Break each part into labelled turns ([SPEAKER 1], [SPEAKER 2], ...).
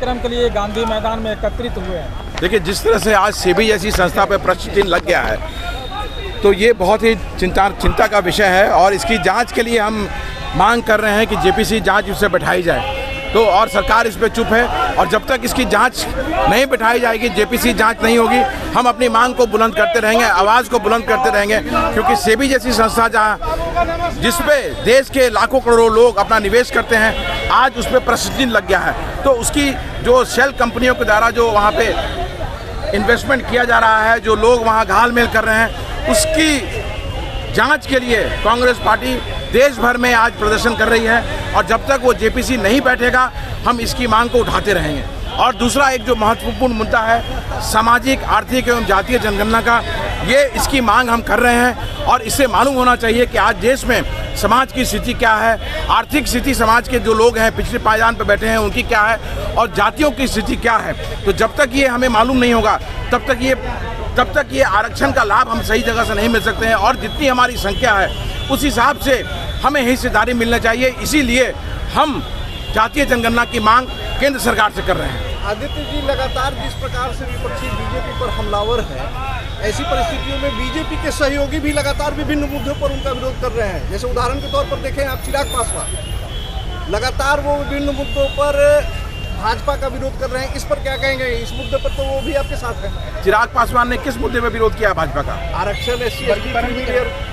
[SPEAKER 1] कार्यक्रम के लिए गांधी मैदान में एकत्रित हुए हैं।
[SPEAKER 2] देखिए, जिस तरह से आज सेबी जैसी संस्था पर प्रश्न चिन्ह लग गया है, तो ये बहुत ही चिंता का विषय है और इसकी जांच के लिए हम मांग कर रहे हैं कि जेपीसी जांच उससे बैठाई जाए। तो और सरकार इस पर चुप है और जब तक इसकी जांच नहीं बैठाई जाएगी, जेपीसी जांच नहीं होगी, हम अपनी मांग को बुलंद करते रहेंगे, आवाज़ को बुलंद करते रहेंगे। क्योंकि सेबी जैसी संस्था जहाँ जिस पे देश के लाखों करोड़ों लोग अपना निवेश करते हैं, आज उस पर प्रश्न चिन्ह लग गया है। तो उसकी जो शेल कंपनियों के द्वारा जो वहाँ पे इन्वेस्टमेंट किया जा रहा है, जो लोग वहाँ घालमेल कर रहे हैं, उसकी जांच के लिए कांग्रेस पार्टी देश भर में आज प्रदर्शन कर रही है और जब तक वो जेपीसी नहीं बैठेगा, हम इसकी मांग को उठाते रहेंगे। और दूसरा एक जो महत्वपूर्ण मुद्दा है सामाजिक, आर्थिक एवं जातीय जनगणना का, ये इसकी मांग हम कर रहे हैं और इससे मालूम होना चाहिए कि आज देश में समाज की स्थिति क्या है, आर्थिक स्थिति समाज के जो लोग हैं पिछले पायदान पर बैठे हैं उनकी क्या है और जातियों की स्थिति क्या है। तो जब तक ये हमें मालूम नहीं होगा तब तक ये आरक्षण का लाभ हम सही जगह से नहीं मिल सकते हैं और जितनी हमारी संख्या है उस हिसाब से हमें हिस्सेदारी मिलना चाहिए। इसीलिए हम जातीय जनगणना की मांग केंद्र सरकार से कर रहे हैं।
[SPEAKER 3] आदित्य जी, लगातार जिस प्रकार से विपक्षी बीजेपी पर हमलावर है, ऐसी परिस्थितियों में बीजेपी के सहयोगी भी लगातार विभिन्न मुद्दों पर उनका विरोध कर रहे हैं। जैसे उदाहरण के तौर पर देखें आप चिराग पासवान, लगातार वो विभिन्न मुद्दों पर भाजपा का विरोध कर रहे हैं। इस पर क्या कहेंगे? इस मुद्दे पर तो वो भी आपके साथ है।
[SPEAKER 2] चिराग पासवान ने किस मुद्दे पर विरोध किया भाजपा का?
[SPEAKER 3] आरक्षण,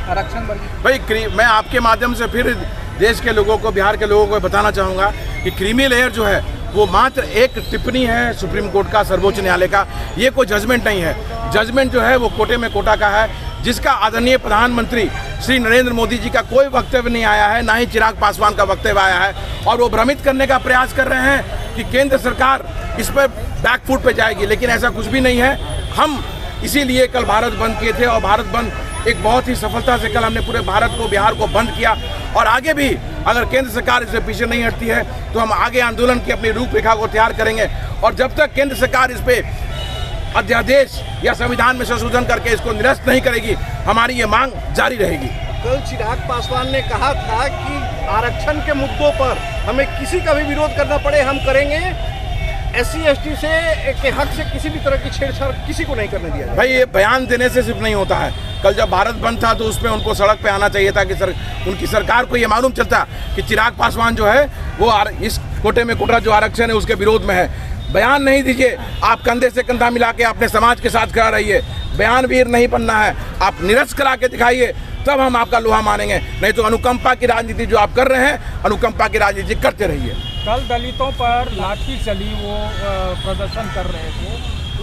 [SPEAKER 3] आरक्षण।
[SPEAKER 2] भाई, मैं आपके माध्यम से फिर देश के लोगों को, बिहार के लोगों को बताना चाहूँगा कि क्रीमी लेयर जो है वो मात्र एक टिप्पणी है सुप्रीम कोर्ट का, सर्वोच्च न्यायालय का। ये कोई जजमेंट नहीं है। जजमेंट जो है वो कोटे में कोटा का है, जिसका आदरणीय प्रधानमंत्री श्री नरेंद्र मोदी जी का कोई वक्तव्य नहीं आया है, ना ही चिराग पासवान का वक्तव्य आया है। और वो भ्रमित करने का प्रयास कर रहे हैं कि केंद्र सरकार इस पर बैकफुट पे जाएगी, लेकिन ऐसा कुछ भी नहीं है। हम इसीलिए कल भारत बंद किए थे और भारत बंद एक बहुत ही सफलता से कल हमने पूरे भारत को, बिहार को बंद किया। और आगे भी अगर केंद्र सरकार इससे पीछे नहीं हटती है तो हम आगे आंदोलन की अपनी रूपरेखा को तैयार करेंगे और जब तक केंद्र सरकार इस पे अध्यादेश या संविधान में संशोधन करके इसको निरस्त नहीं करेगी, हमारी ये मांग जारी रहेगी।
[SPEAKER 3] कल चिराग पासवान ने कहा था कि आरक्षण के मुद्दों पर हमें किसी का भी विरोध करना पड़े हम करेंगे, SC/ST से के हक से किसी भी तरह की छेड़छाड़ किसी को नहीं करने दिया।
[SPEAKER 2] भाई, ये बयान देने से सिर्फ नहीं होता है। कल जब भारत बंद था तो उसमें उनको सड़क पे आना चाहिए था कि उनकी सरकार को ये मालूम चलता कि चिराग पासवान जो है वो इस कोटे में कोटा जो आरक्षण है उसके विरोध में है। बयान नहीं दीजिए, आप कंधे से कंधा मिला के अपने समाज के साथ खड़ा रहिए। बयान वीर नहीं बनना है, आप निरस्त करा के दिखाइए, तब हम आपका लोहा मानेंगे। नहीं तो अनुकंपा की राजनीति जो आप कर रहे हैं, अनुकंपा की राजनीति करते रहिए।
[SPEAKER 1] कल दलितों पर लाठी चली, वो प्रदर्शन कर रहे थे,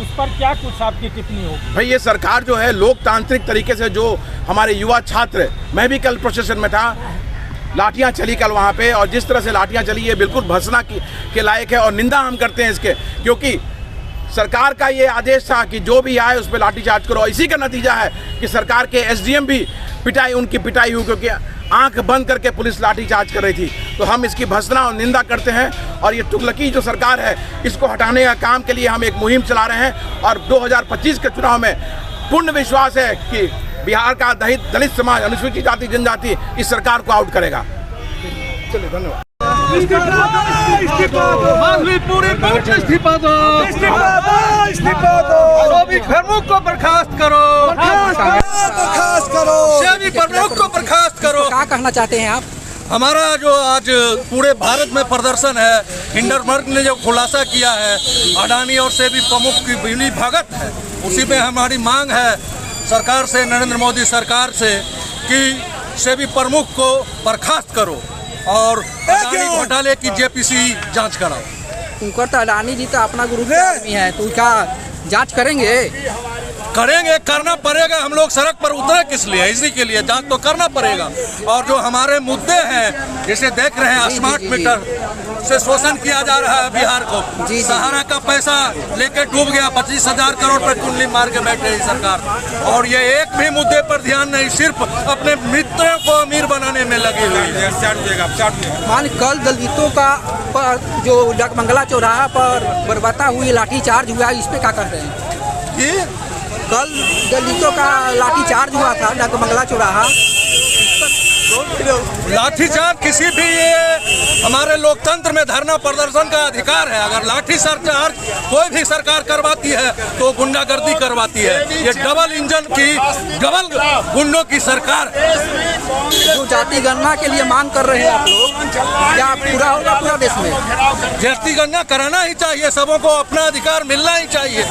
[SPEAKER 1] उस पर क्या कुछ आपकी टिप्पणी होगी? भाई,
[SPEAKER 2] ये सरकार जो है लोकतांत्रिक तरीके से जो हमारे युवा छात्र, मैं भी कल प्रोसेशन में था, लाठियां चली कल वहाँ पे, और जिस तरह से लाठियां चली ये बिल्कुल भर्त्सना के लायक है और निंदा हम करते हैं इसके, क्योंकि सरकार का ये आदेश था कि जो भी आए उस पर लाठीचार्ज करो। इसी का नतीजा है कि सरकार के SDM भी उनकी पिटाई हुई, क्योंकि आंख बंद करके पुलिस लाठीचार्ज कर रही थी। तो हम इसकी भर्त्सना और निंदा करते हैं और ये तुगलकी जो सरकार है इसको हटाने का काम के लिए हम एक मुहिम चला रहे हैं और 2025 के चुनाव में पूर्ण विश्वास है कि बिहार का दलित समाज, अनुसूचित जाति जनजाति इस सरकार को आउट करेगा। चलिए, धन्यवाद।
[SPEAKER 3] प्रमुख को बर्खास्त करो, प्रमुख को बर्खास्त करो।
[SPEAKER 4] क्या कहना चाहते हैं आप?
[SPEAKER 5] हमारा जो आज पूरे भारत में प्रदर्शन है, हिंडनबर्ग ने जो खुलासा किया है अडानी और सेबी प्रमुख की मिली भगत है, उसी में हमारी मांग है सरकार से, नरेंद्र मोदी सरकार से, कि सेबी प्रमुख को बर्खास्त करो और अडानी घोटाले की जेपीसी जांच कराओ।
[SPEAKER 4] उनका तो अडानी जी तो अपना ग्रुप आदमी है, तो क्या जांच करेंगे?
[SPEAKER 5] करना पड़ेगा। हम लोग सड़क पर उतरे किस लिए? इसी के लिए जांच तो करना पड़ेगा। और जो हमारे मुद्दे हैं, जैसे देख रहे हैं स्मार्ट मीटर से शोषण किया जा रहा है बिहार को, सहारा का पैसा लेके डूब गया, 25,000 करोड़ पर कुंडली मार के बैठे हैं सरकार। और ये एक भी मुद्दे पर ध्यान नहीं, सिर्फ अपने मित्रों को अमीर बनाने में लगी हुई है।
[SPEAKER 4] मान कल दलितों का पर जो मंगला चौराहा पर बर्बादा हुई, लाठीचार्ज हुआ, इस पे क्या कर रहे हैं?
[SPEAKER 5] कि
[SPEAKER 4] कल दलितों का लाठीचार्ज हुआ था मंगला चौराहा,
[SPEAKER 5] लाठीचार्ज किसी भी हमारे लोकतंत्र में धरना प्रदर्शन का अधिकार है। अगर लाठी चार्ज कोई भी सरकार करवाती है तो गुंडागर्दी करवाती है। ये डबल इंजन की डबल गुंडों की सरकार है।
[SPEAKER 4] जो जाति गणना के लिए मांग कर रहे हैं आप लोग, क्या पूरा होगा पूरा देश में?
[SPEAKER 5] जाति गणना कराना ही चाहिए, सबों को अपना अधिकार मिलना ही चाहिए।